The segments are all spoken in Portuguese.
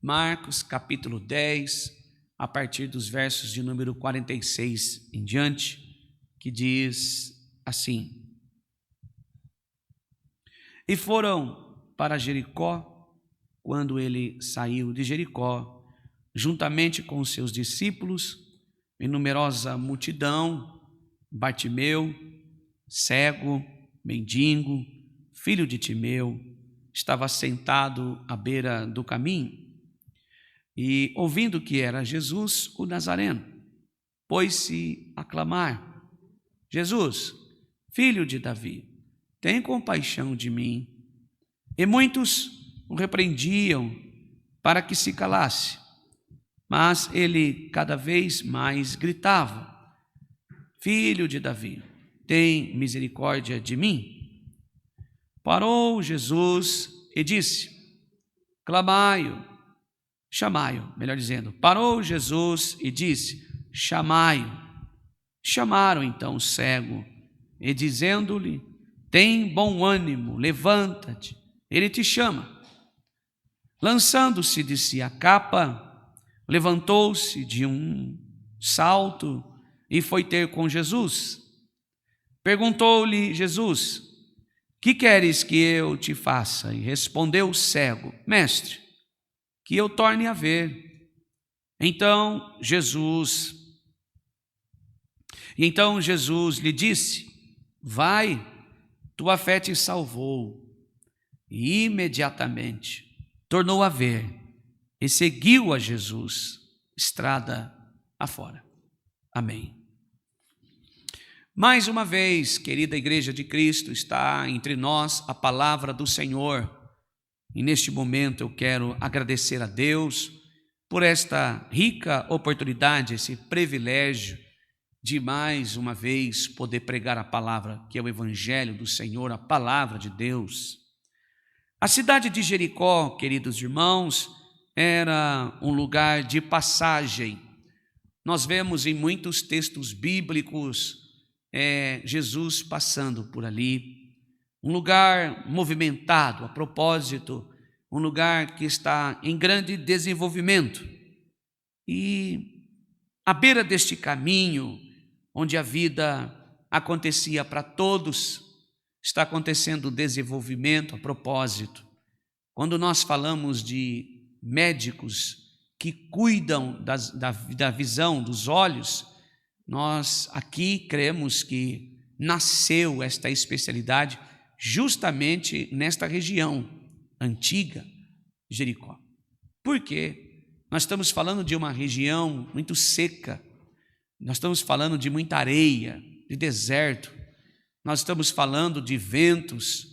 Marcos capítulo 10, a partir dos versos de número 46 em diante, que diz assim: E foram para Jericó. Quando ele saiu de Jericó, juntamente com os seus discípulos, em numerosa multidão, Bartimeu, cego, mendigo, filho de Timeu, estava sentado à beira do caminho, e, ouvindo que era Jesus, o Nazareno, pôs-se a clamar: Jesus, filho de Davi, tem compaixão de mim. E muitos o repreendiam para que se calasse, mas ele cada vez mais gritava: Filho de Davi, tem misericórdia de mim. Parou Jesus e disse: Clamai-o, chamai-o, melhor dizendo, parou Jesus e disse: Chamai-o. Chamaram então o cego e, dizendo-lhe: Tem bom ânimo, levanta-te, ele te chama. Lançando-se de si a capa, levantou-se de um salto e foi ter com Jesus. Perguntou-lhe Jesus: Que queres que eu te faça? E respondeu o cego: Mestre, que eu torne a ver. Então Jesus lhe disse: Vai, tua fé te salvou. E imediatamente tornou a ver e seguiu a Jesus, estrada afora. Amém. Mais uma vez, querida Igreja de Cristo, está entre nós a palavra do Senhor. E neste momento eu quero agradecer a Deus por esta rica oportunidade, esse privilégio de mais uma vez poder pregar a palavra, que é o Evangelho do Senhor, a palavra de Deus. A cidade de Jericó, queridos irmãos, era um lugar de passagem. Nós vemos em muitos textos bíblicos Jesus passando por ali. Um lugar movimentado, a propósito, um lugar que está em grande desenvolvimento. E à beira deste caminho, onde a vida acontecia para todos, está acontecendo desenvolvimento a propósito. Quando nós falamos de médicos que cuidam da visão dos olhos, nós aqui cremos que nasceu esta especialidade justamente nesta região antiga, Jericó. Por quê? Nós estamos falando de uma região muito seca, nós estamos falando de muita areia, de deserto, nós estamos falando de ventos,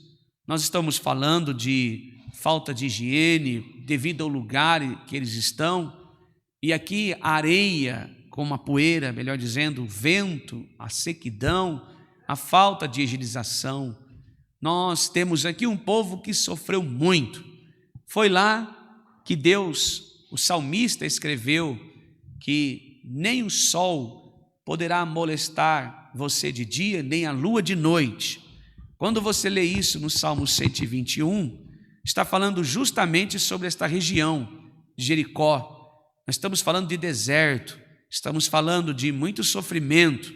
nós estamos falando de falta de higiene devido ao lugar que eles estão, e aqui a areia, como a poeira, melhor dizendo, o vento, a sequidão, a falta de higienização. Nós temos aqui um povo que sofreu muito. Foi lá que Deus, o salmista, escreveu que nem o sol poderá molestar você de dia, nem a lua de noite. Quando você lê isso no Salmo 121, está falando justamente sobre esta região de Jericó. Nós estamos falando de deserto, estamos falando de muito sofrimento,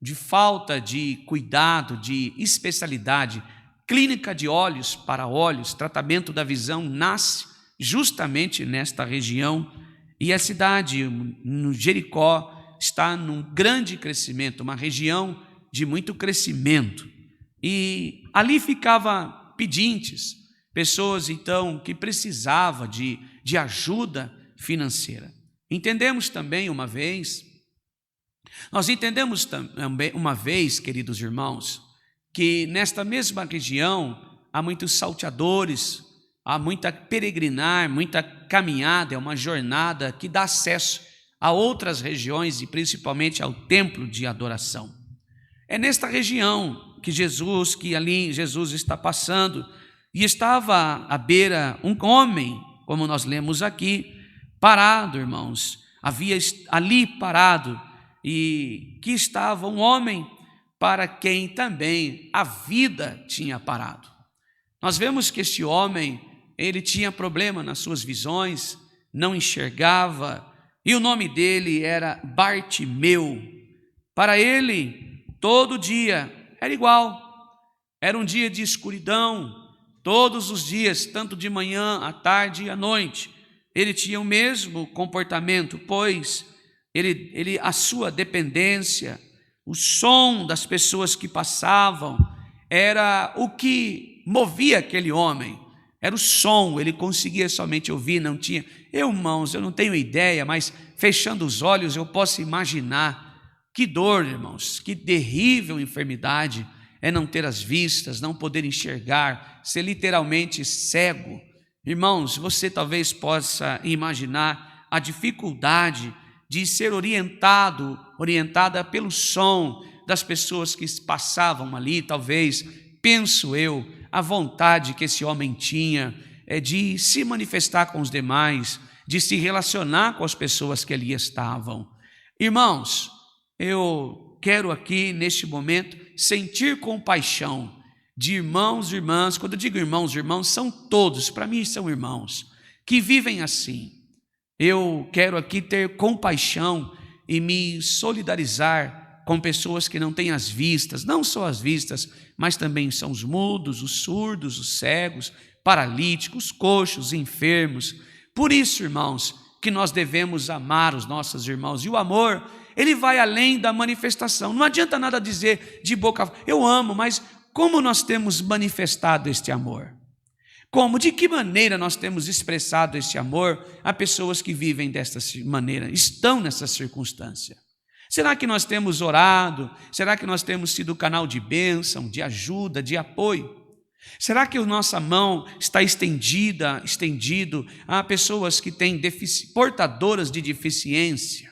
de falta de cuidado, de especialidade. Clínica de olhos para olhos, tratamento da visão, nasce justamente nesta região. E a cidade, no Jericó, está num grande crescimento, uma região de muito crescimento. E ali ficava pedintes, pessoas então que precisavam de ajuda financeira. Entendemos também uma vez, queridos irmãos, que nesta mesma região há muitos salteadores, há muita peregrinar, muita caminhada, é uma jornada que dá acesso a outras regiões e principalmente ao templo de adoração. É nesta região que ali Jesus está passando, e estava à beira um homem, como nós lemos aqui, parado, irmãos, havia ali parado, e que estava um homem para quem também a vida tinha parado. Nós vemos que este homem, ele tinha problema nas suas visões, não enxergava, e o nome dele era Bartimeu. Para ele, todo dia era igual, era um dia de escuridão, todos os dias, tanto de manhã, à tarde e à noite, ele tinha o mesmo comportamento, pois a sua dependência, o som das pessoas que passavam, era o que movia aquele homem, era o som, ele conseguia somente ouvir, não tinha. Irmãos, eu não tenho ideia, mas fechando os olhos eu posso imaginar que dor, irmãos, que terrível enfermidade é não ter as vistas, não poder enxergar, ser literalmente cego. Irmãos, você talvez possa imaginar a dificuldade de ser orientada pelo som das pessoas que passavam ali, talvez, penso eu, a vontade que esse homem tinha de se manifestar com os demais, de se relacionar com as pessoas que ali estavam. Irmãos, eu quero aqui, neste momento, sentir compaixão de irmãos e irmãs. Quando eu digo irmãos, são todos, para mim são irmãos, que vivem assim. Eu quero aqui ter compaixão e me solidarizar com pessoas que não têm as vistas, não só as vistas, mas também são os mudos, os surdos, os cegos, paralíticos, coxos, enfermos. Por isso, irmãos, que nós devemos amar os nossos irmãos. E o amor, ele vai além da manifestação. Não adianta nada dizer de boca, eu amo, mas como nós temos manifestado este amor? Como, de que maneira nós temos expressado este amor a pessoas que vivem desta maneira, estão nessa circunstância? Será que nós temos orado? Será que nós temos sido canal de bênção, de ajuda, de apoio? Será que a nossa mão está estendido a pessoas que têm portadoras de deficiência?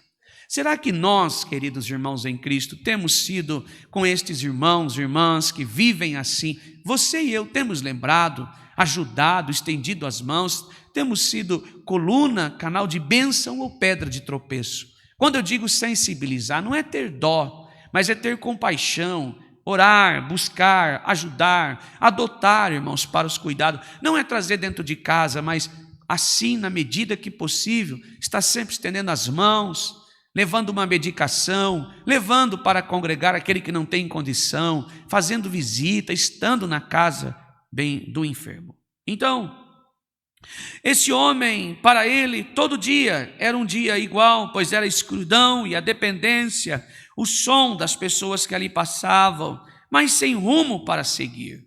Será que nós, queridos irmãos em Cristo, temos sido com estes irmãos e irmãs que vivem assim? Você e eu temos lembrado, ajudado, estendido as mãos, temos sido coluna, canal de bênção ou pedra de tropeço? Quando eu digo sensibilizar, não é ter dó, mas é ter compaixão, orar, buscar, ajudar, adotar, irmãos, para os cuidados. Não é trazer dentro de casa, mas assim, na medida que possível, está sempre estendendo as mãos, levando uma medicação, levando para congregar aquele que não tem condição, fazendo visita, estando na casa bem do enfermo. Então, esse homem, para ele, todo dia era um dia igual, pois era a escuridão e a dependência, o som das pessoas que ali passavam, mas sem rumo para seguir.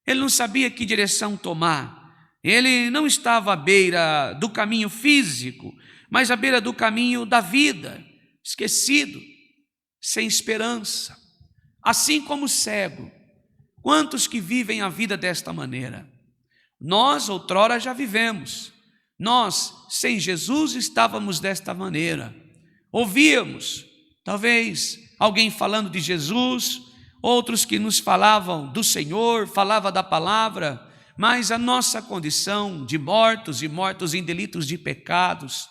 Ele não sabia que direção tomar. Ele não estava à beira do caminho físico, mas à beira do caminho da vida, esquecido, sem esperança. Assim como o cego. Quantos que vivem a vida desta maneira? Nós, outrora, já vivemos. Nós, sem Jesus, estávamos desta maneira. Ouvíamos, talvez, alguém falando de Jesus, outros que nos falavam do Senhor, falava da palavra, mas a nossa condição de mortos e mortos em delitos de pecados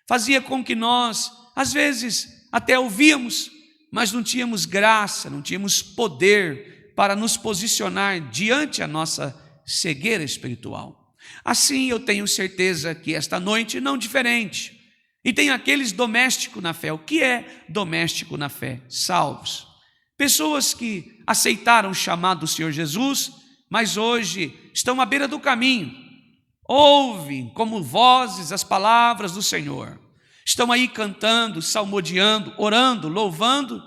fazia com que nós, às vezes, até ouvíamos, mas não tínhamos graça, não tínhamos poder para nos posicionar diante a nossa cegueira espiritual. Assim, eu tenho certeza que esta noite não diferente. E tem aqueles domésticos na fé. O que é doméstico na fé? Salvos. Pessoas que aceitaram o chamado do Senhor Jesus, mas hoje estão à beira do caminho. Ouvem como vozes as palavras do Senhor. Estão aí cantando, salmodiando, orando, louvando,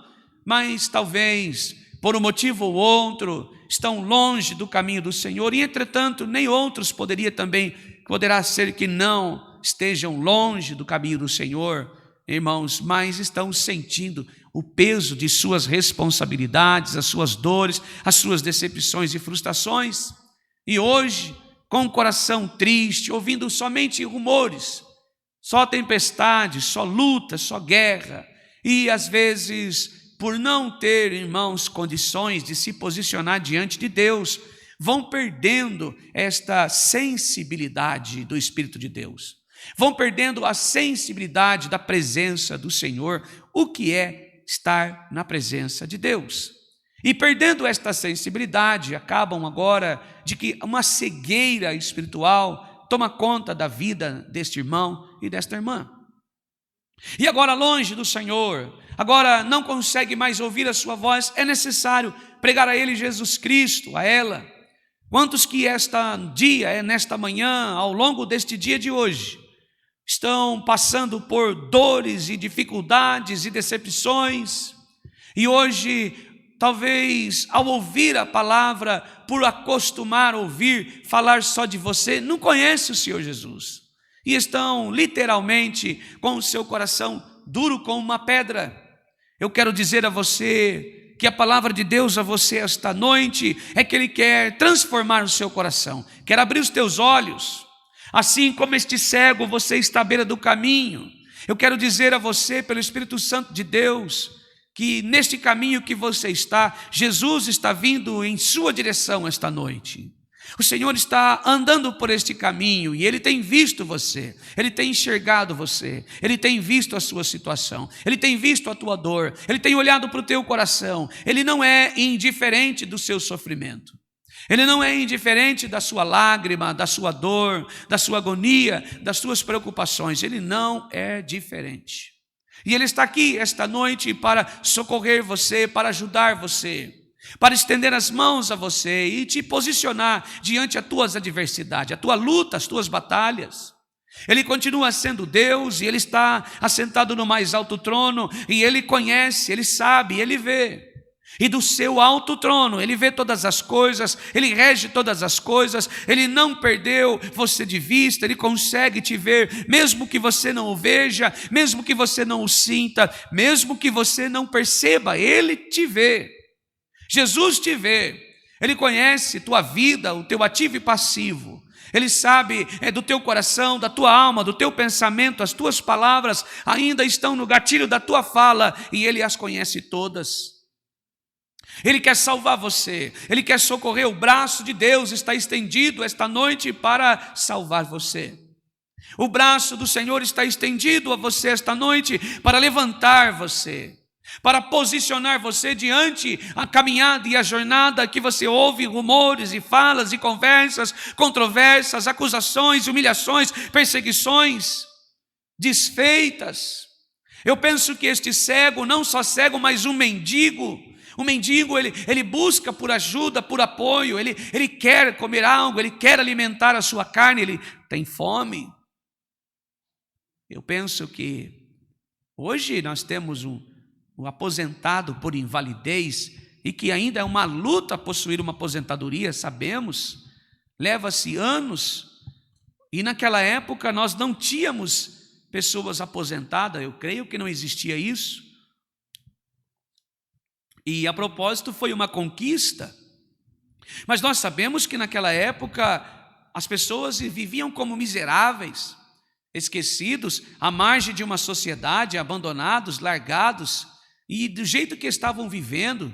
mas talvez por um motivo ou outro estão longe do caminho do Senhor, e entretanto nem outros poderá ser que não estejam longe do caminho do Senhor, irmãos, mas estão sentindo o peso de suas responsabilidades, as suas dores, as suas decepções e frustrações, e hoje, com o coração triste, ouvindo somente rumores, só tempestade, só luta, só guerra, e às vezes, por não ter, irmãos, condições de se posicionar diante de Deus, vão perdendo esta sensibilidade do Espírito de Deus, vão perdendo a sensibilidade da presença do Senhor, o que é estar na presença de Deus. E perdendo esta sensibilidade, acabam agora de que uma cegueira espiritual toma conta da vida deste irmão e desta irmã. E agora longe do Senhor, agora não consegue mais ouvir a sua voz, é necessário pregar a ele Jesus Cristo, a ela. Quantos que nesta manhã, ao longo deste dia de hoje, estão passando por dores e dificuldades e decepções, e hoje, talvez ao ouvir a palavra, por acostumar a ouvir falar só de você, não conhece o Senhor Jesus, e estão literalmente com o seu coração duro como uma pedra. Eu quero dizer a você que a palavra de Deus a você esta noite é que Ele quer transformar o seu coração, quer abrir os teus olhos. Assim como este cego, você está à beira do caminho. Eu quero dizer a você, pelo Espírito Santo de Deus, que neste caminho que você está, Jesus está vindo em sua direção esta noite. O Senhor está andando por este caminho e Ele tem visto você, Ele tem enxergado você, Ele tem visto a sua situação, Ele tem visto a tua dor, Ele tem olhado para o teu coração. Ele não é indiferente do seu sofrimento, Ele não é indiferente da sua lágrima, da sua dor, da sua agonia, das suas preocupações. Ele não é diferente. E Ele está aqui esta noite para socorrer você, para ajudar você, para estender as mãos a você e te posicionar diante as tuas adversidades, a tua luta, as tuas batalhas. Ele continua sendo Deus e Ele está assentado no mais alto trono e Ele conhece, Ele sabe, Ele vê. E do seu alto trono, Ele vê todas as coisas, Ele rege todas as coisas, Ele não perdeu você de vista, Ele consegue te ver, mesmo que você não o veja, mesmo que você não o sinta, mesmo que você não perceba, Ele te vê. Jesus te vê, Ele conhece tua vida, o teu ativo e passivo. Ele sabe do teu coração, da tua alma, do teu pensamento, as tuas palavras ainda estão no gatilho da tua fala e Ele as conhece todas. Ele quer salvar você, Ele quer socorrer, o braço de Deus está estendido esta noite para salvar você. O braço do Senhor está estendido a você esta noite para levantar você, para posicionar você diante a caminhada e a jornada que você ouve rumores e falas e conversas, controvérsias, acusações, humilhações, perseguições, desfeitas. Eu penso que este cego, não só cego, mas um mendigo, ele busca por ajuda, por apoio, ele quer comer algo, ele quer alimentar a sua carne, ele tem fome. Eu penso que hoje nós temos um aposentado por invalidez e que ainda é uma luta possuir uma aposentadoria, sabemos, leva-se anos, e naquela época nós não tínhamos pessoas aposentadas, eu creio que não existia isso. E a propósito foi uma conquista, mas nós sabemos que naquela época as pessoas viviam como miseráveis, esquecidos, à margem de uma sociedade, abandonados, largados, e do jeito que estavam vivendo,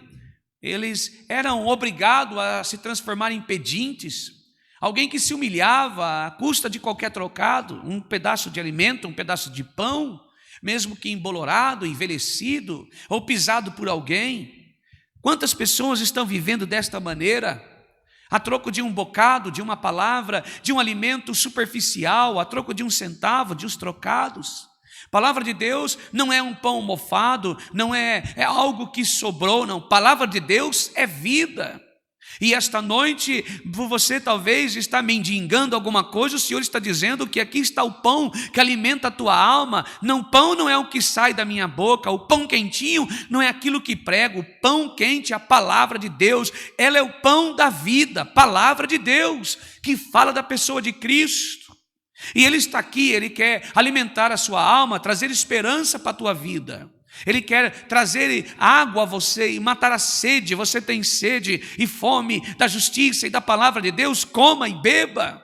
eles eram obrigados a se transformar em pedintes, alguém que se humilhava à custa de qualquer trocado, um pedaço de alimento, um pedaço de pão, mesmo que embolorado, envelhecido ou pisado por alguém. Quantas pessoas estão vivendo desta maneira, a troco de um bocado, de uma palavra, de um alimento superficial, a troco de um centavo, de uns trocados? Palavra de Deus não é um pão mofado, não é algo que sobrou, não. Palavra de Deus é vida. E esta noite, você talvez está mendigando alguma coisa, o Senhor está dizendo que aqui está o pão que alimenta a tua alma. Não, pão não é o que sai da minha boca, o pão quentinho não é aquilo que prego, o pão quente é a palavra de Deus, ela é o pão da vida, palavra de Deus, que fala da pessoa de Cristo. E Ele está aqui, Ele quer alimentar a sua alma, trazer esperança para a tua vida. Ele quer trazer água a você e matar a sede. Você tem sede e fome da justiça e da palavra de Deus, coma e beba.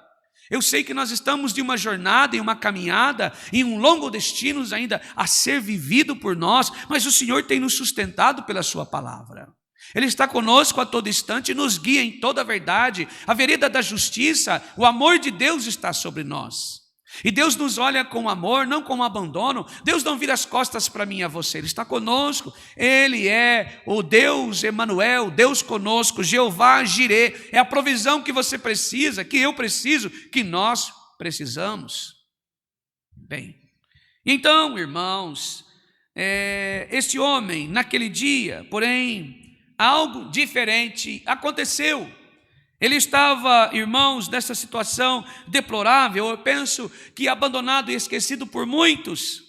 Eu sei que nós estamos de uma jornada e uma caminhada e um longo destino ainda a ser vivido por nós, mas o Senhor tem nos sustentado pela sua palavra. Ele está conosco a todo instante e nos guia em toda a verdade. A vereda da justiça, o amor de Deus está sobre nós. E Deus nos olha com amor, não com abandono. Deus não vira as costas para mim e a você, Ele está conosco. Ele é o Deus Emanuel, Deus conosco, Jeová Jirê. É a provisão que você precisa, que eu preciso, que nós precisamos. Bem, então, irmãos, este homem, naquele dia, porém, algo diferente aconteceu. Ele estava, irmãos, nessa situação deplorável, eu penso que abandonado e esquecido por muitos,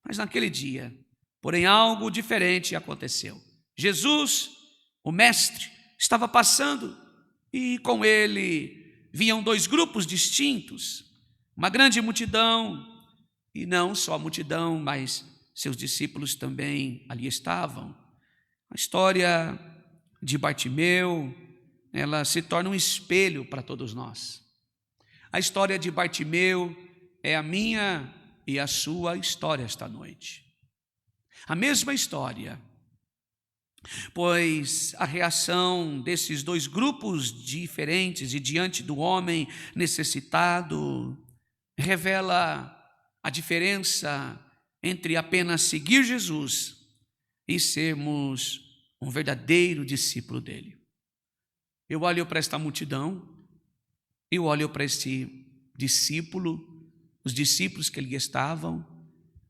mas naquele dia, porém, algo diferente aconteceu. Jesus, o mestre, estava passando e com ele vinham dois grupos distintos, uma grande multidão, e não só a multidão, mas seus discípulos também ali estavam. A história de Bartimeu, ela se torna um espelho para todos nós. A história de Bartimeu é a minha e a sua história esta noite. A mesma história, pois a reação desses dois grupos diferentes e diante do homem necessitado revela a diferença entre apenas seguir Jesus e sermos um verdadeiro discípulo dele. Eu olho para esta multidão, eu olho para este discípulo, os discípulos que ali estavam,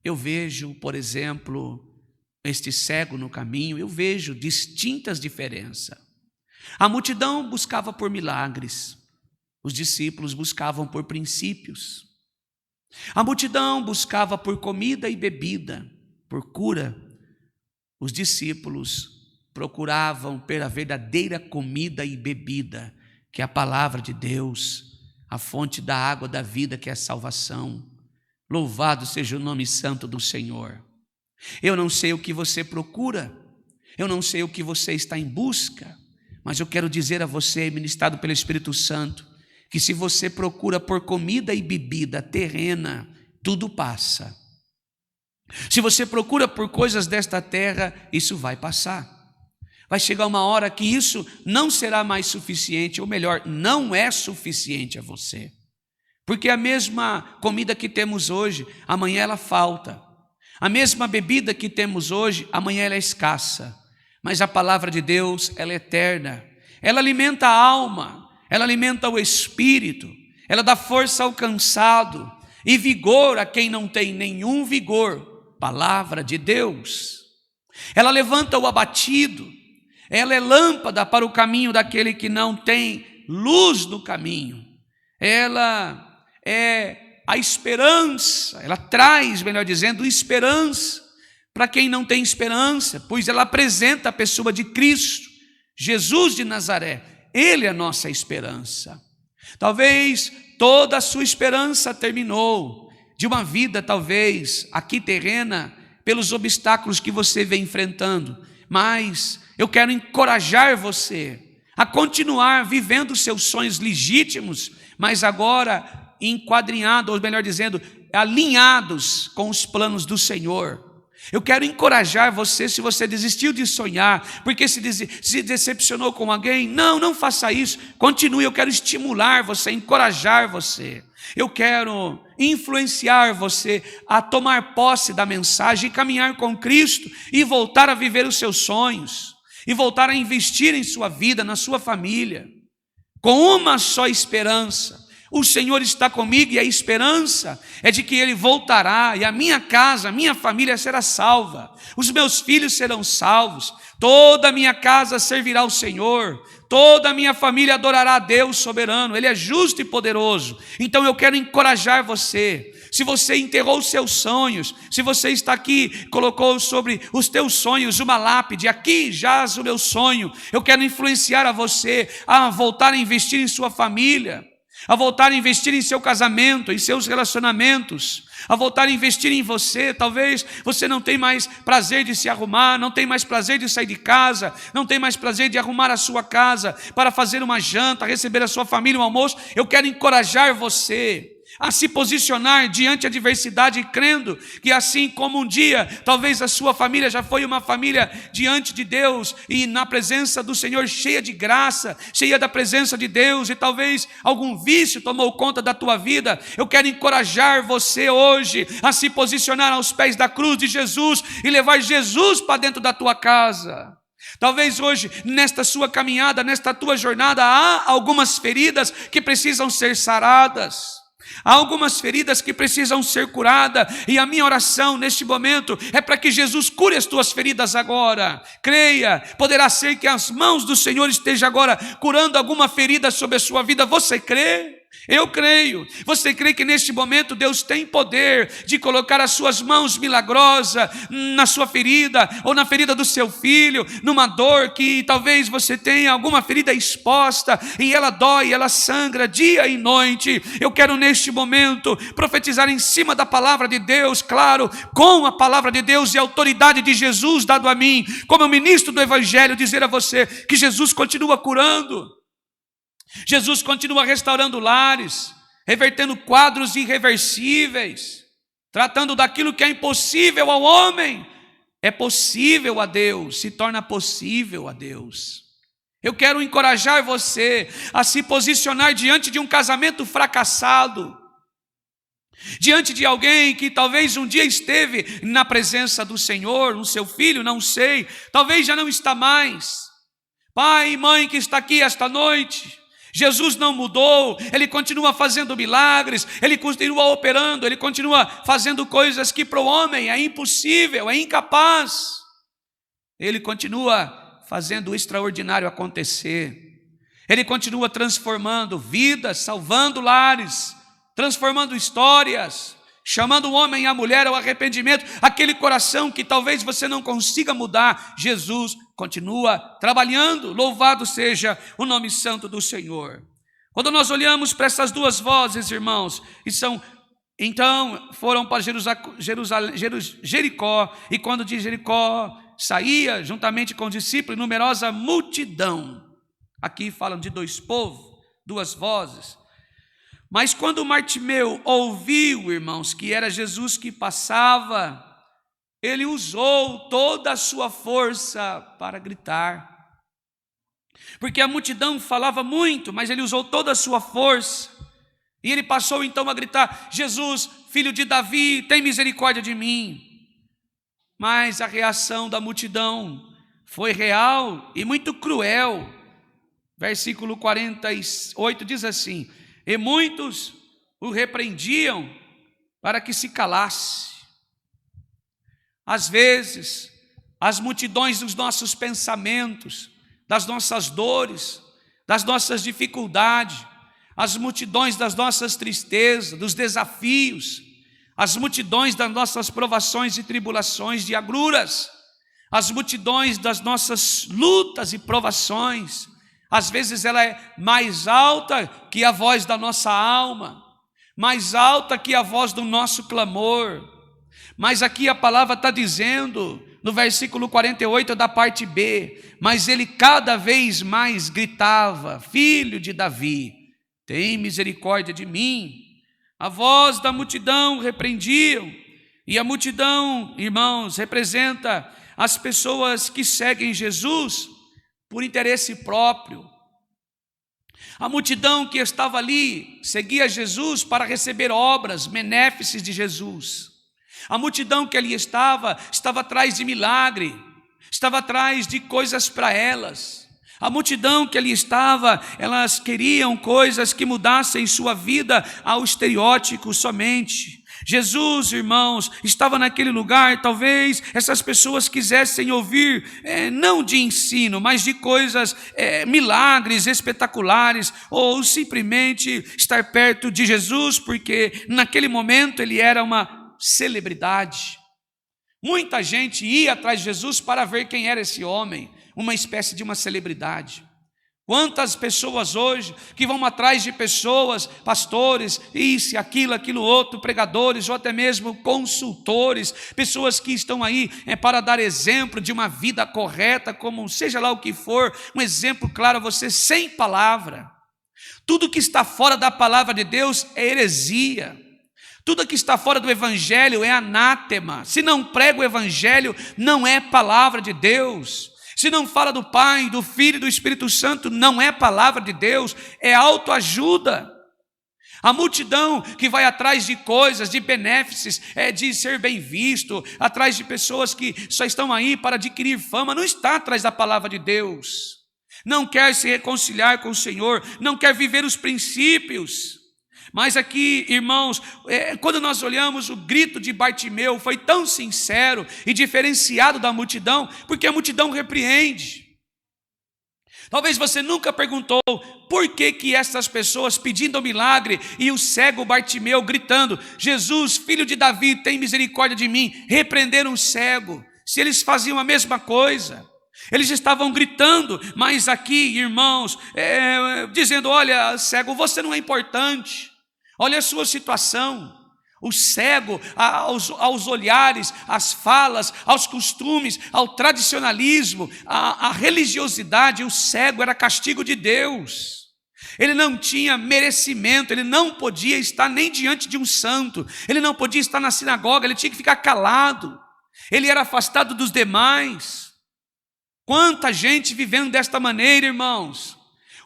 eu vejo, por exemplo, este cego no caminho, eu vejo distintas diferenças. A multidão buscava por milagres, os discípulos buscavam por princípios. A multidão buscava por comida e bebida, por cura. Os discípulos procuravam pela verdadeira comida e bebida, que é a palavra de Deus, a fonte da água da vida, que é a salvação. Louvado seja o nome santo do Senhor. Eu não sei o que você procura, eu não sei o que você está em busca, mas eu quero dizer a você, ministrado pelo Espírito Santo, que se você procura por comida e bebida terrena, tudo passa. Se você procura por coisas desta terra, isso vai passar. Vai chegar uma hora que isso não será mais suficiente, ou melhor, não é suficiente a você. Porque a mesma comida que temos hoje, amanhã ela falta. A mesma bebida que temos hoje, amanhã ela é escassa. Mas a palavra de Deus, ela é eterna. Ela alimenta a alma, ela alimenta o espírito, ela dá força ao cansado e vigor a quem não tem nenhum vigor. Palavra de Deus. Ela levanta o abatido. Ela é lâmpada para o caminho daquele que não tem luz no caminho. Ela é a esperança, ela traz, melhor dizendo, esperança para quem não tem esperança, pois ela apresenta a pessoa de Cristo, Jesus de Nazaré. Ele é a nossa esperança. Talvez toda a sua esperança terminou de uma vida, talvez, aqui terrena, pelos obstáculos que você vem enfrentando, mas eu quero encorajar você a continuar vivendo seus sonhos legítimos, mas agora enquadrinhados, ou melhor dizendo, alinhados com os planos do Senhor. Eu quero encorajar você, se você desistiu de sonhar, porque se decepcionou com alguém, não faça isso, continue. Eu quero estimular você, encorajar você. Eu quero influenciar você a tomar posse da mensagem, caminhar com Cristo e voltar a viver os seus sonhos, e voltar a investir em sua vida, na sua família, com uma só esperança. O Senhor está comigo e a esperança é de que Ele voltará e a minha casa, a minha família será salva. Os meus filhos serão salvos. Toda a minha casa servirá ao Senhor. Toda a minha família adorará a Deus soberano. Ele é justo e poderoso. Então eu quero encorajar você. Se você enterrou os seus sonhos, se você está aqui, colocou sobre os teus sonhos uma lápide, aqui jaz o meu sonho. Eu quero influenciar a você a voltar a investir em sua família, a voltar a investir em seu casamento, em seus relacionamentos, a voltar a investir em você. Talvez você não tenha mais prazer de se arrumar, não tem mais prazer de sair de casa, não tem mais prazer de arrumar a sua casa para fazer uma janta, receber a sua família, um almoço. Eu quero encorajar você a se posicionar diante da adversidade, crendo que assim como um dia, talvez a sua família já foi uma família diante de Deus e na presença do Senhor, cheia de graça, cheia da presença de Deus, e talvez algum vício tomou conta da tua vida. Eu quero encorajar você hoje a se posicionar aos pés da cruz de Jesus e levar Jesus para dentro da tua casa. Talvez hoje, nesta sua caminhada, nesta tua jornada, há algumas feridas que precisam ser saradas. Há algumas feridas que precisam ser curadas, e a minha oração neste momento é para que Jesus cure as tuas feridas agora. Creia, poderá ser que as mãos do Senhor estejam agora curando alguma ferida sobre a sua vida. Você crê? Eu creio. Você crê que neste momento Deus tem poder de colocar as suas mãos milagrosas na sua ferida, ou na ferida do seu filho, numa dor que talvez você tenha alguma ferida exposta, e ela dói, ela sangra dia e noite. Eu quero neste momento profetizar em cima da palavra de Deus, claro, com a palavra de Deus e a autoridade de Jesus dado a mim, como ministro do Evangelho, dizer a você que Jesus continua curando. Jesus continua restaurando lares, revertendo quadros irreversíveis, tratando daquilo que é impossível ao homem, é possível a Deus, se torna possível a Deus. Eu quero encorajar você a se posicionar diante de um casamento fracassado, diante de alguém que talvez um dia esteve na presença do Senhor, o seu filho, não sei, talvez já não está mais. Pai e mãe que está aqui esta noite, Jesus não mudou, Ele continua fazendo milagres, Ele continua operando, Ele continua fazendo coisas que para o homem é impossível, é incapaz. Ele continua fazendo o extraordinário acontecer. Ele continua transformando vidas, salvando lares, transformando histórias, chamando o homem e a mulher ao arrependimento. Aquele coração que talvez você não consiga mudar, Jesus continua trabalhando. Louvado seja o nome santo do Senhor. Quando nós olhamos para essas duas vozes, irmãos, então foram para Jericó, e quando de Jericó saía juntamente com os discípulos numerosa multidão. Aqui falam de dois povos, duas vozes. Mas quando Bartimeu ouviu, irmãos, que era Jesus que passava, ele usou toda a sua força para gritar. Porque a multidão falava muito, mas ele usou toda a sua força. E ele passou então a gritar: Jesus, filho de Davi, tem misericórdia de mim. Mas a reação da multidão foi real e muito cruel. Versículo 48 diz assim: e muitos o repreendiam para que se calasse. Às vezes, as multidões dos nossos pensamentos, das nossas dores, das nossas dificuldades, as multidões das nossas tristezas, dos desafios, as multidões das nossas provações e tribulações, de agruras, as multidões das nossas lutas e provações, às vezes ela é mais alta que a voz da nossa alma, mais alta que a voz do nosso clamor. Mas aqui a palavra está dizendo, no versículo 48 da parte B, mas ele cada vez mais gritava: filho de Davi, tem misericórdia de mim. A voz da multidão repreendiam, e a multidão, irmãos, representa as pessoas que seguem Jesus por interesse próprio. A multidão que estava ali seguia Jesus para receber obras, benéfices de Jesus. A multidão que ali estava atrás de milagre, estava atrás de coisas para elas. A multidão que ali estava, elas queriam coisas que mudassem sua vida ao estereótipo somente. Jesus, irmãos, estava naquele lugar. Talvez essas pessoas quisessem ouvir, não de ensino, mas de coisas, milagres espetaculares, ou simplesmente estar perto de Jesus, porque naquele momento ele era uma celebridade. Muita gente ia atrás de Jesus para ver quem era esse homem, uma espécie de uma celebridade. Quantas pessoas hoje que vão atrás de pessoas, pastores, isso, aquilo outro, pregadores, ou até mesmo consultores, pessoas que estão aí para dar exemplo de uma vida correta, como seja lá o que for, um exemplo claro a você, sem palavra. Tudo que está fora da palavra de Deus é heresia. Tudo que está fora do Evangelho é anátema. Se não prega o Evangelho, não é palavra de Deus. Se não fala do Pai, do Filho e do Espírito Santo, não é palavra de Deus, é autoajuda. A multidão que vai atrás de coisas, de benéfices, de ser bem visto, atrás de pessoas que só estão aí para adquirir fama, não está atrás da palavra de Deus. Não quer se reconciliar com o Senhor, não quer viver os princípios. Mas aqui, irmãos, quando nós olhamos, o grito de Bartimeu foi tão sincero e diferenciado da multidão, porque a multidão repreende. Talvez você nunca perguntou por que essas pessoas pedindo o milagre e o cego Bartimeu gritando: Jesus, filho de Davi, tem misericórdia de mim, repreenderam o cego, se eles faziam a mesma coisa. Eles estavam gritando, mas aqui, irmãos, dizendo: olha, cego, você não é importante, olha a sua situação. O cego, aos olhares, às falas, aos costumes, ao tradicionalismo, à religiosidade, o cego era castigo de Deus. Ele não tinha merecimento, ele não podia estar nem diante de um santo, ele não podia estar na sinagoga, ele tinha que ficar calado, ele era afastado dos demais. Quanta gente vivendo desta maneira, irmãos.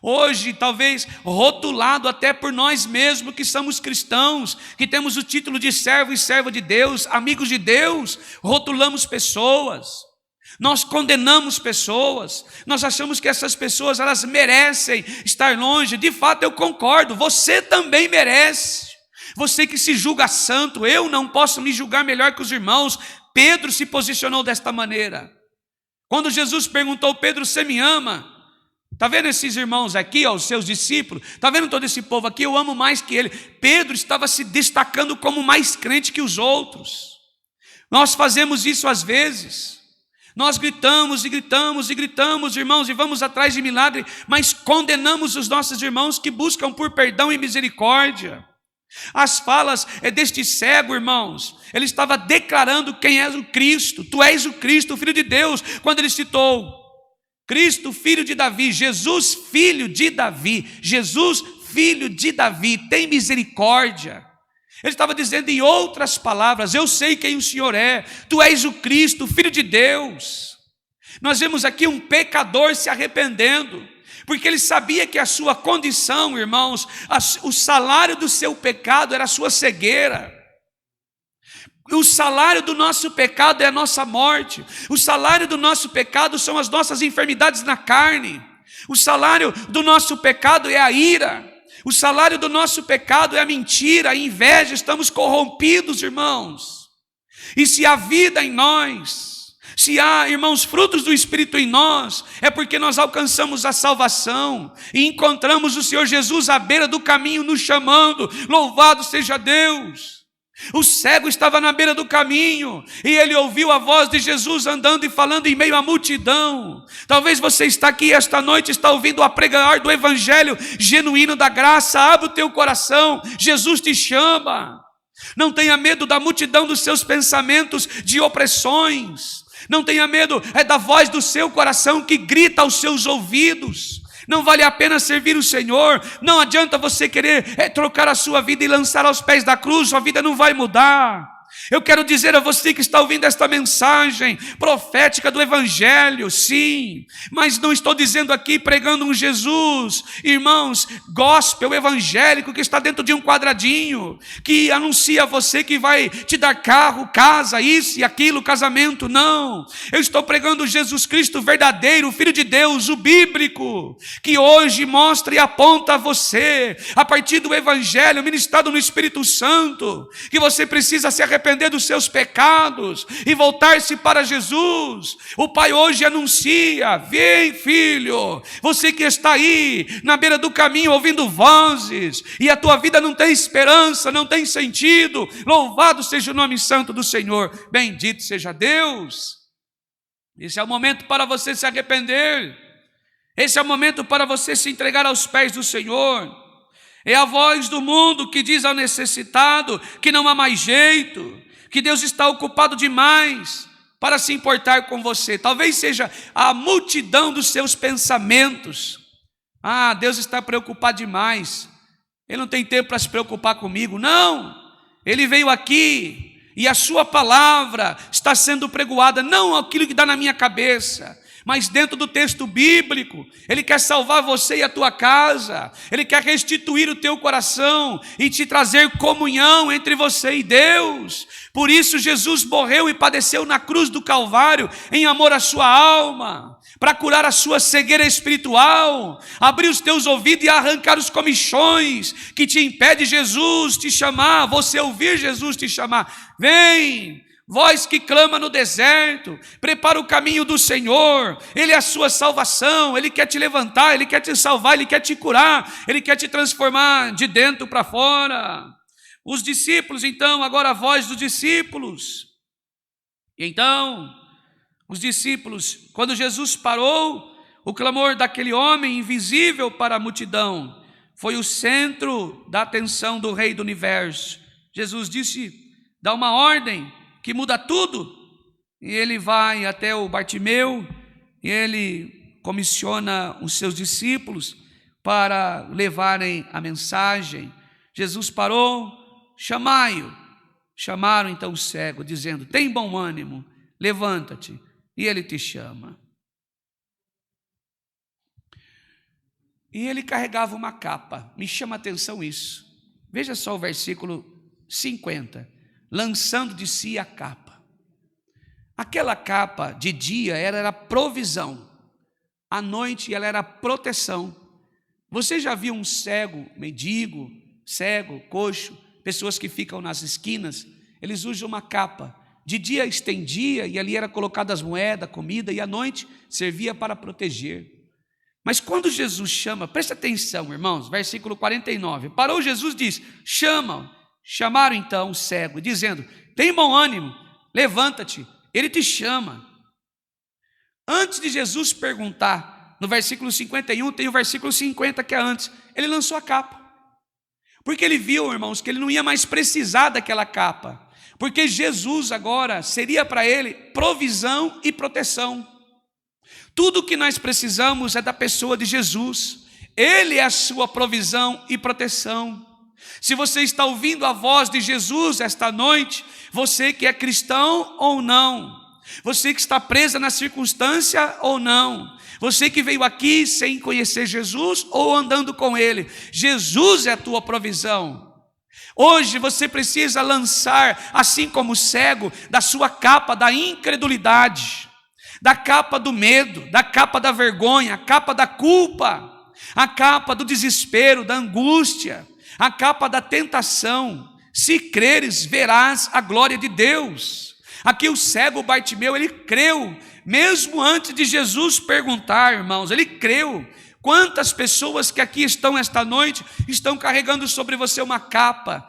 Hoje, talvez rotulado até por nós mesmos que somos cristãos, que temos o título de servo e serva de Deus, amigos de Deus, rotulamos pessoas, nós condenamos pessoas, nós achamos que essas pessoas elas merecem estar longe. De fato eu concordo, você também merece. Você que se julga santo, eu não posso me julgar melhor que os irmãos. Pedro se posicionou desta maneira. Quando Jesus perguntou: Pedro, você me ama? Está vendo esses irmãos aqui, os seus discípulos? Está vendo todo esse povo aqui? Eu amo mais que ele. Pedro estava se destacando como mais crente que os outros. Nós fazemos isso às vezes. Nós gritamos e gritamos e gritamos, irmãos, e vamos atrás de milagre, mas condenamos os nossos irmãos que buscam por perdão e misericórdia. As falas deste cego, irmãos, ele estava declarando quem é o Cristo. Tu és o Cristo, o Filho de Deus. Quando ele citou Cristo, filho de Davi, Jesus, filho de Davi, Jesus, filho de Davi, tem misericórdia. Ele estava dizendo em outras palavras: eu sei quem o Senhor é, tu és o Cristo, filho de Deus. Nós vemos aqui um pecador se arrependendo, porque ele sabia que a sua condição, irmãos, o salário do seu pecado era a sua cegueira. O salário do nosso pecado é a nossa morte. O salário do nosso pecado são as nossas enfermidades na carne. O salário do nosso pecado é a ira. O salário do nosso pecado é a mentira, a inveja. Estamos corrompidos, irmãos. E se há vida em nós, se há, irmãos, frutos do Espírito em nós, é porque nós alcançamos a salvação e encontramos o Senhor Jesus à beira do caminho nos chamando. Louvado seja Deus! O cego estava na beira do caminho e ele ouviu a voz de Jesus andando e falando em meio à multidão. Talvez você está aqui esta noite, está ouvindo a pregar do evangelho genuíno da graça. Abre o teu coração, Jesus te chama. Não tenha medo da multidão dos seus pensamentos de opressões. Não tenha medo da voz do seu coração que grita aos seus ouvidos. Não vale a pena servir o Senhor. Não adianta você querer trocar a sua vida e lançar aos pés da cruz. Sua vida não vai mudar. Eu quero dizer a você que está ouvindo esta mensagem profética do Evangelho, sim, mas não estou dizendo aqui pregando um Jesus, irmãos, gospel evangélico que está dentro de um quadradinho, que anuncia a você que vai te dar carro, casa, isso e aquilo, casamento. Não, eu estou pregando Jesus Cristo verdadeiro, o Filho de Deus, o bíblico, que hoje mostra e aponta a você, a partir do Evangelho ministrado no Espírito Santo, que você precisa se arrepender dos seus pecados e voltar-se para Jesus. O Pai hoje anuncia: vem, filho, você que está aí na beira do caminho ouvindo vozes e a tua vida não tem esperança, não tem sentido, louvado seja o nome santo do Senhor, bendito seja Deus. Esse é o momento para você se arrepender, esse é o momento para você se entregar aos pés do Senhor. É a voz do mundo que diz ao necessitado que não há mais jeito, que Deus está ocupado demais para se importar com você. Talvez seja a multidão dos seus pensamentos. Ah, Deus está preocupado demais, Ele não tem tempo para se preocupar comigo. Não, Ele veio aqui e a sua palavra está sendo pregoada, não aquilo que dá na minha cabeça, Mas dentro do texto bíblico, Ele quer salvar você e a tua casa, Ele quer restituir o teu coração e te trazer comunhão entre você e Deus. Por isso Jesus morreu e padeceu na cruz do Calvário, em amor à sua alma, para curar a sua cegueira espiritual, abrir os teus ouvidos e arrancar os comichões que te impede Jesus te chamar, você ouvir Jesus te chamar. Vem! Voz que clama no deserto, prepara o caminho do Senhor, Ele é a sua salvação, Ele quer te levantar, Ele quer te salvar, Ele quer te curar, Ele quer te transformar de dentro para fora. Os discípulos, então, agora a voz dos discípulos. Então, os discípulos, quando Jesus parou, o clamor daquele homem invisível para a multidão foi o centro da atenção do Rei do Universo. Jesus disse, dá uma ordem que muda tudo, e ele vai até o Bartimeu, e ele comissiona os seus discípulos para levarem a mensagem. Jesus parou, chamai-o. Chamaram então o cego, dizendo, tem bom ânimo, levanta-te, e ele te chama. E ele carregava uma capa, me chama a atenção isso. Veja só o versículo 50. Lançando de si a capa. Aquela capa de dia era provisão, à noite ela era proteção. Você já viu um cego, mendigo, cego, coxo, pessoas que ficam nas esquinas, eles usam uma capa, de dia estendia e ali era colocada as moedas, comida, e à noite servia para proteger. Mas quando Jesus chama, presta atenção irmãos, versículo 49, parou Jesus e diz, chama. Chamaram então o cego, dizendo, tem bom ânimo, levanta-te, ele te chama. Antes de Jesus perguntar, no versículo 51, tem o versículo 50 que é antes, ele lançou a capa. Porque ele viu, irmãos, que ele não ia mais precisar daquela capa. Porque Jesus agora seria para ele provisão e proteção. Tudo o que nós precisamos é da pessoa de Jesus. Ele é a sua provisão e proteção. Se você está ouvindo a voz de Jesus esta noite, você que é cristão ou não, você que está presa na circunstância ou não, você que veio aqui sem conhecer Jesus ou andando com Ele, Jesus é a tua provisão. Hoje você precisa lançar, assim como o cego, da sua capa da incredulidade, da capa do medo, da capa da vergonha, a capa da culpa, a capa do desespero, da angústia, a capa da tentação. Se creres, verás a glória de Deus. Aqui o cego Bartimeu, ele creu, mesmo antes de Jesus perguntar, irmãos, ele creu. Quantas pessoas que aqui estão esta noite, estão carregando sobre você uma capa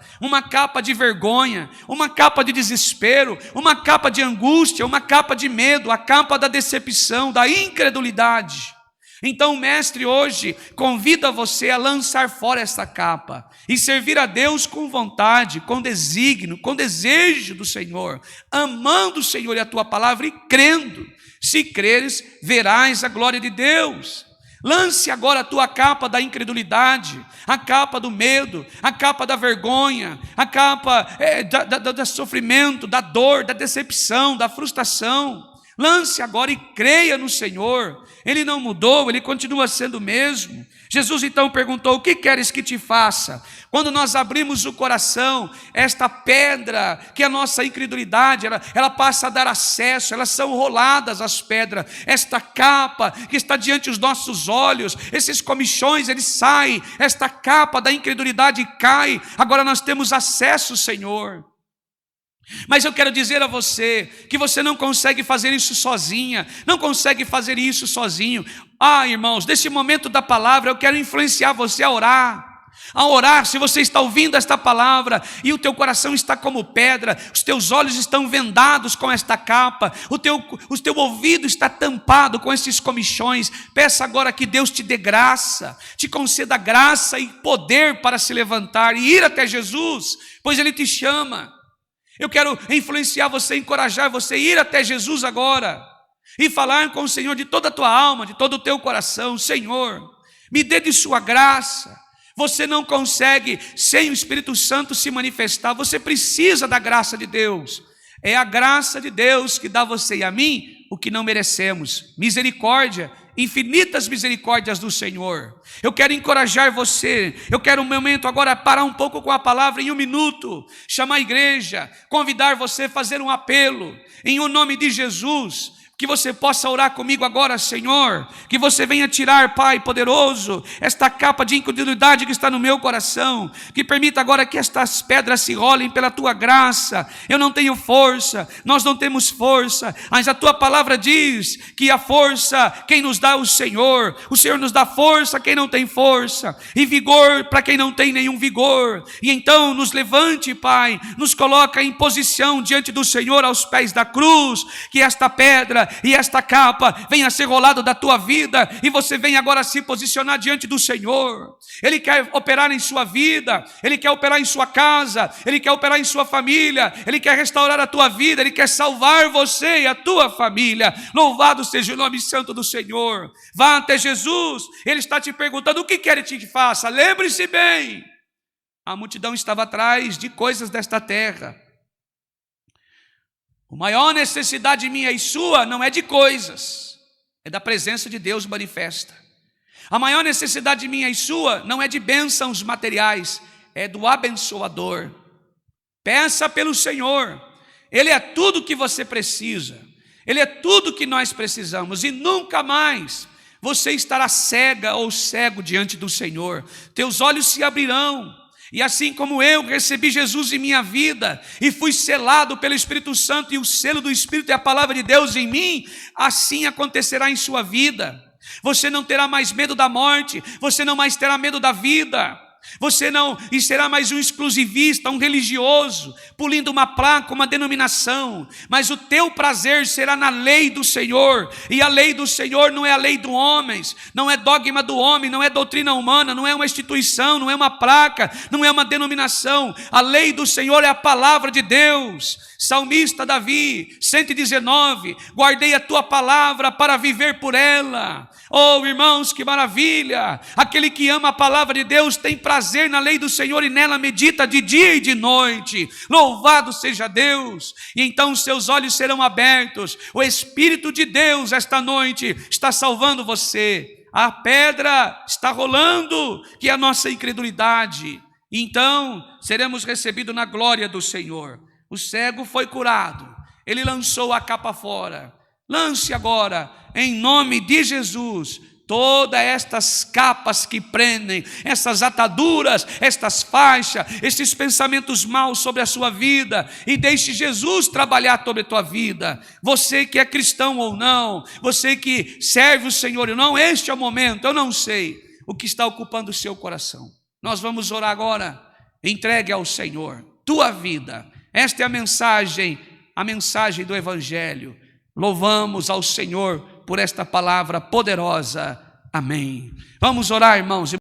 de vergonha, uma capa de desespero, uma capa de angústia, uma capa de medo, a capa da decepção, da incredulidade. Então o mestre hoje convida você a lançar fora essa capa e servir a Deus com vontade, com desígnio, com desejo do Senhor, amando o Senhor e a tua palavra e crendo. Se creres, verás a glória de Deus. Lance agora a tua capa da incredulidade, a capa do medo, a capa da vergonha, a capa do sofrimento, da dor, da decepção, da frustração. Lance agora e creia no Senhor. Ele não mudou, Ele continua sendo o mesmo. Jesus então perguntou, o que queres que te faça? Quando nós abrimos o coração, esta pedra, que é a nossa incredulidade, ela passa a dar acesso, elas são roladas as pedras. Esta capa que está diante dos nossos olhos, esses comichões, eles saem, esta capa da incredulidade cai. Agora nós temos acesso, Senhor. Mas eu quero dizer a você que você não consegue fazer isso sozinha, não consegue fazer isso sozinho. Irmãos, nesse momento da palavra eu quero influenciar você a orar. Se você está ouvindo esta palavra e o teu coração está como pedra, os teus olhos estão vendados com esta capa, o teu ouvido está tampado com esses comichões, peça agora que Deus te dê graça, te conceda graça e poder para se levantar e ir até Jesus, pois Ele te chama. Eu quero influenciar você, encorajar você a ir até Jesus agora e falar com o Senhor de toda a tua alma, de todo o teu coração. Senhor, me dê de sua graça. Você não consegue sem o Espírito Santo se manifestar, você precisa da graça de Deus. É a graça de Deus que dá a você e a mim o que não merecemos. Misericórdia, infinitas misericórdias do Senhor. Eu quero encorajar você. Eu quero um momento agora parar um pouco com a palavra em um minuto. Chamar a igreja, convidar você a fazer um apelo. Em o nome de Jesus, que você possa orar comigo agora, Senhor, que você venha tirar, Pai poderoso, esta capa de incredulidade que está no meu coração, que permita agora que estas pedras se rolem pela Tua graça. Eu não tenho força, nós não temos força, mas a Tua palavra diz que a força, quem nos dá é o Senhor nos dá força quem não tem força, e vigor para quem não tem nenhum vigor. E então nos levante, Pai, nos coloca em posição diante do Senhor aos pés da cruz, que esta pedra e esta capa venha ser rolado da tua vida, e você venha agora se posicionar diante do Senhor. Ele quer operar em sua vida, Ele quer operar em sua casa, Ele quer operar em sua família, Ele quer restaurar a tua vida, Ele quer salvar você e a tua família. Louvado seja o nome santo do Senhor. Vá até Jesus, Ele está te perguntando: o que quer que te faça? Lembre-se bem, a multidão estava atrás de coisas desta terra. A maior necessidade minha e sua não é de coisas, é da presença de Deus manifesta. A maior necessidade minha e sua não é de bênçãos materiais, é do abençoador. Peça pelo Senhor, Ele é tudo que você precisa, Ele é tudo que nós precisamos, e nunca mais você estará cega ou cego diante do Senhor. Teus olhos se abrirão. E assim como eu recebi Jesus em minha vida e fui selado pelo Espírito Santo, e o selo do Espírito é a palavra de Deus em mim, assim acontecerá em sua vida. Você não terá mais medo da morte, você não mais terá medo da vida. Você não será mais um exclusivista, um religioso, polindo uma placa, uma denominação, mas o teu prazer será na lei do Senhor. E a lei do Senhor não é a lei dos homens, não é dogma do homem, não é doutrina humana, não é uma instituição, não é uma placa, não é uma denominação. A lei do Senhor é a palavra de Deus. Salmista Davi, 119, guardei a tua palavra para viver por ela. Oh, irmãos, que maravilha! Aquele que ama a palavra de Deus tem prazer na lei do Senhor e nela medita de dia e de noite. Louvado seja Deus! E então seus olhos serão abertos. O Espírito de Deus esta noite está salvando você. A pedra está rolando, que é a nossa incredulidade. Então seremos recebidos na glória do Senhor. O cego foi curado, ele lançou a capa fora. Lance agora, em nome de Jesus, todas estas capas que prendem, essas ataduras, estas faixas, esses pensamentos maus sobre a sua vida, e deixe Jesus trabalhar sobre a tua vida. Você que é cristão ou não, você que serve o Senhor ou não, este é o momento. Eu não sei o que está ocupando o seu coração. Nós vamos orar agora. Entregue ao Senhor tua vida. Esta é a mensagem do Evangelho. Louvamos ao Senhor por esta palavra poderosa. Amém. Vamos orar, irmãos.